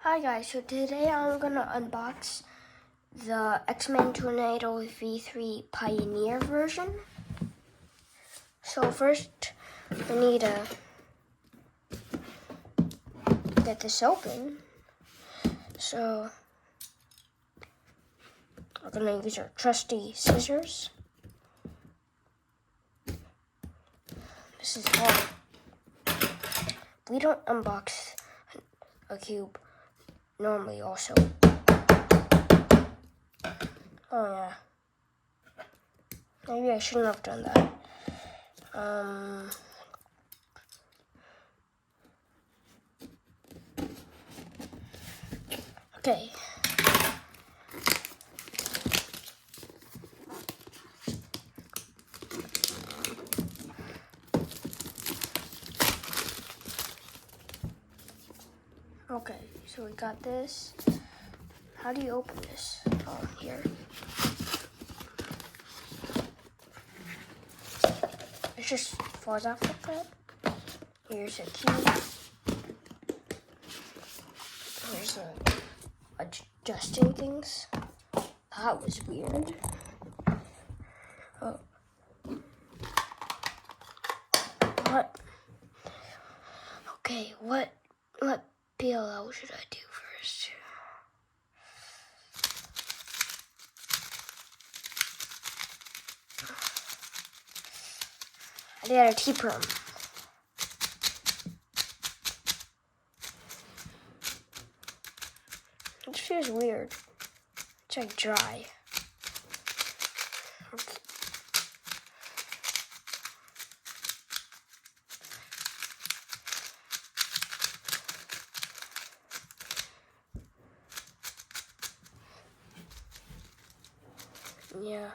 Hi guys, so today I'm gonna unbox the X-Men Tornado V3 Pioneer version. So first we need to get this open. So we're gonna use our trusty scissors. This is hard. We don't unbox a cube normally also. Oh yeah. Maybe I shouldn't have done that. Okay. Okay, so we got this. How do you open this? Oh, here. It just falls off like that. Here's a key. Here's adjusting things. That was weird. Oh. What? Okay, what PLL should I do first? I did a T-prom. It feels weird. It's like dry. Yeah.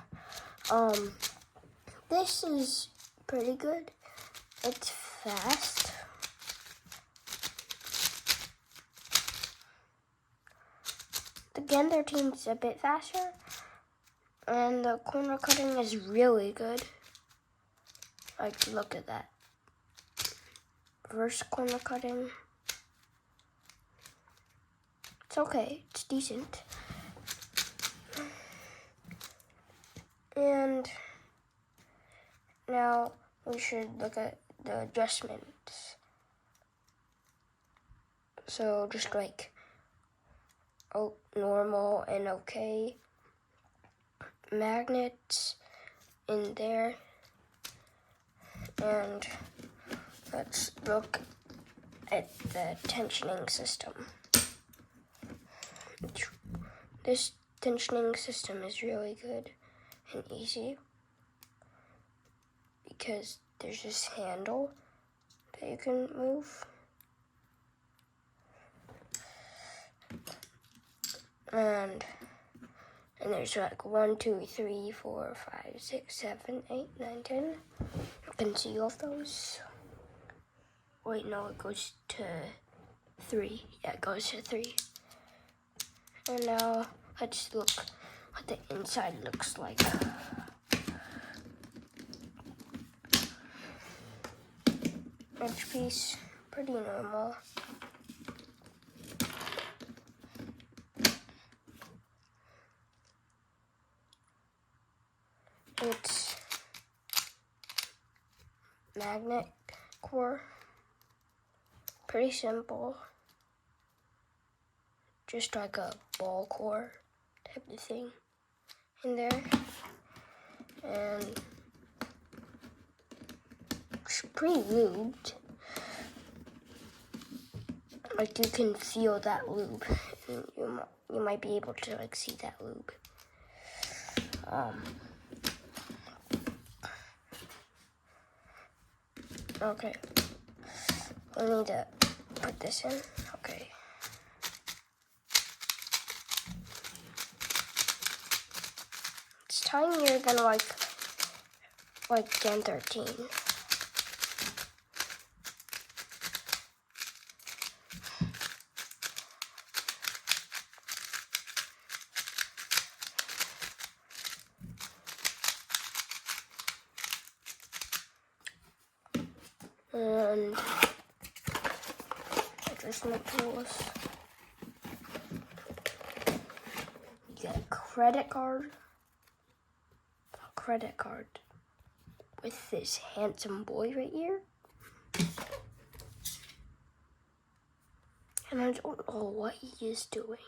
This is pretty good. It's fast. The Gen 13 is a bit faster. And the corner cutting is really good. Like, look at that. Reverse corner cutting. It's okay. It's decent. And now we should look at the adjustments. So just like normal and okay. Magnets in there. And let's look at the tensioning system. This tensioning system is really good and easy because there's this handle that you can move. And there's like 1, 2, 3, 4, 5, 6, 7, 8, 9, 10. You can see all of those. Wait, no, it goes to 3. Yeah, it goes to 3. And now let's look what the inside looks like. Each piece, pretty normal. It's magnet core, pretty simple, just like a ball core type of thing in there, and it's pretty lubed. Like you can feel that lube, and you might be able to like see that lube. Okay, we need to put this in. Okay. It's tinier than like Gen 13. And adjustment tools. credit card with this handsome boy right here. And I don't know what he is doing.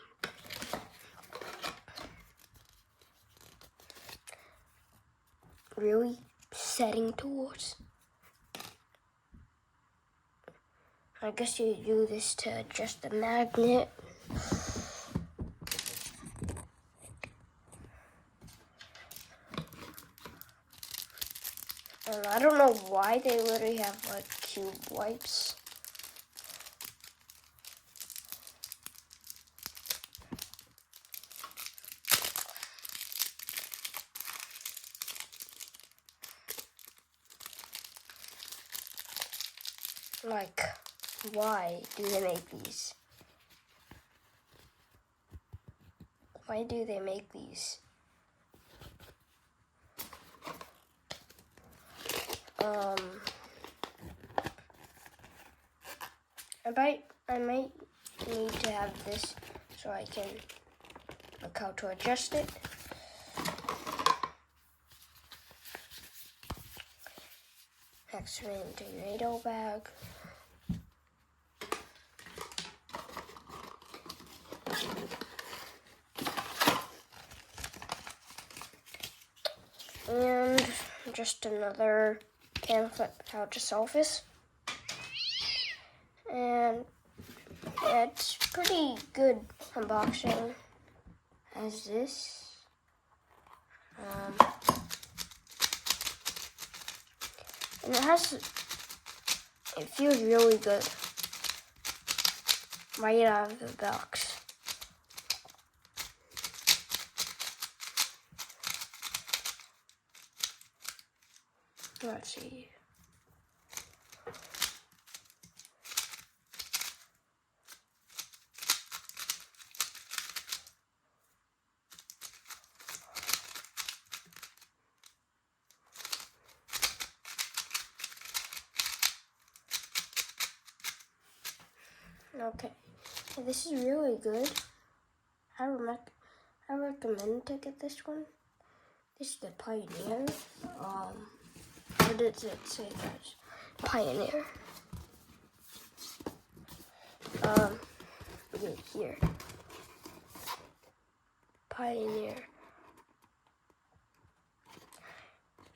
Really? Setting tools? I guess you do this to adjust the magnet. And I don't know why they literally have like cube wipes. Like, why do they make these? Why do they make these? I might need to have this so I can look how to adjust it. X-ray into your NATO bag. And just another pamphlet how to solve this. And it's pretty good unboxing as this. And it feels really good right out of the box. Let's see. Okay, this is really good. I recommend to get this one. This is the Pioneer. What does it say, guys? Pioneer. Here. Pioneer.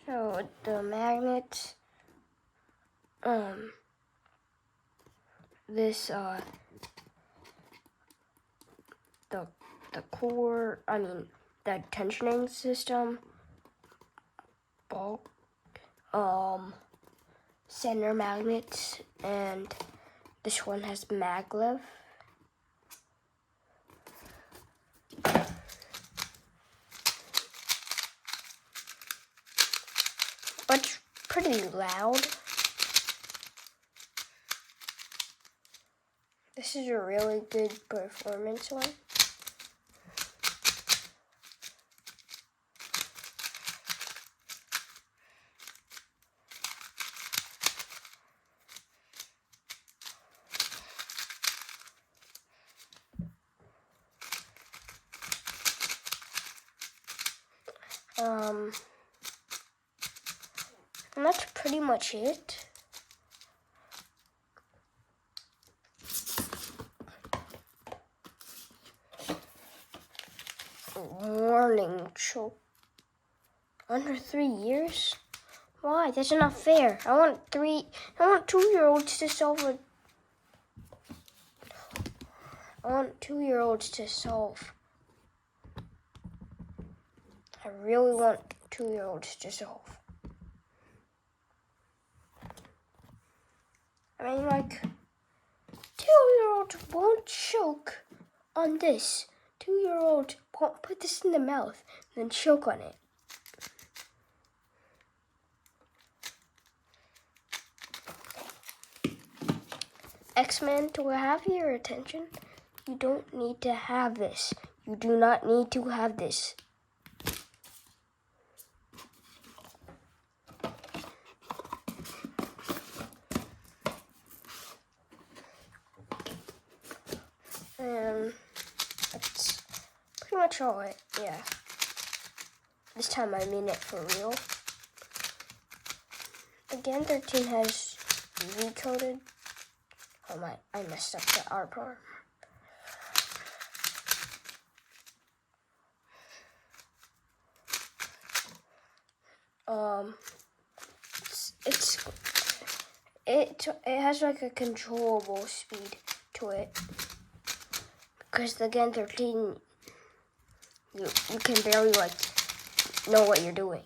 So the magnet, this the core, the tensioning system, bulk, center magnets, and this one has maglev. It's pretty loud. This is a really good performance one. And that's pretty much it. Warning, choke. Under 3 years? Why? That's not fair. I want 2-year-olds to solve it. I want 2-year-olds to solve. I really want 2-year-olds to solve. Like, 2-year-olds won't choke on this. 2-year-olds won't put this in the mouth and then choke on it. X-Men, to have your attention, you don't need to have this. You do not need to have this. And that's pretty much all yeah. This time I mean it for real. Again, 13 has recoded. Oh my, I messed up the art part. It has like a controllable speed to it. Because again, 13, you can barely like know what you're doing.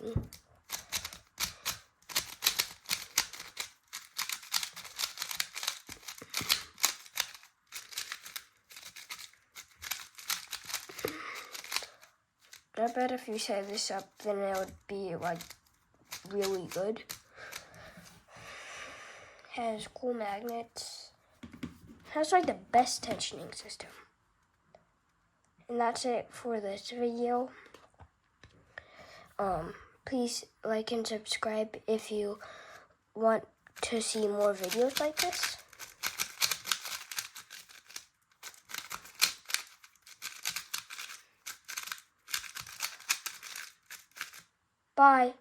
I bet if you set this up, then it would be like really good. Has cool magnets. Has like the best tensioning system. And that's it for this video. Please like and subscribe if you want to see more videos like this. Bye.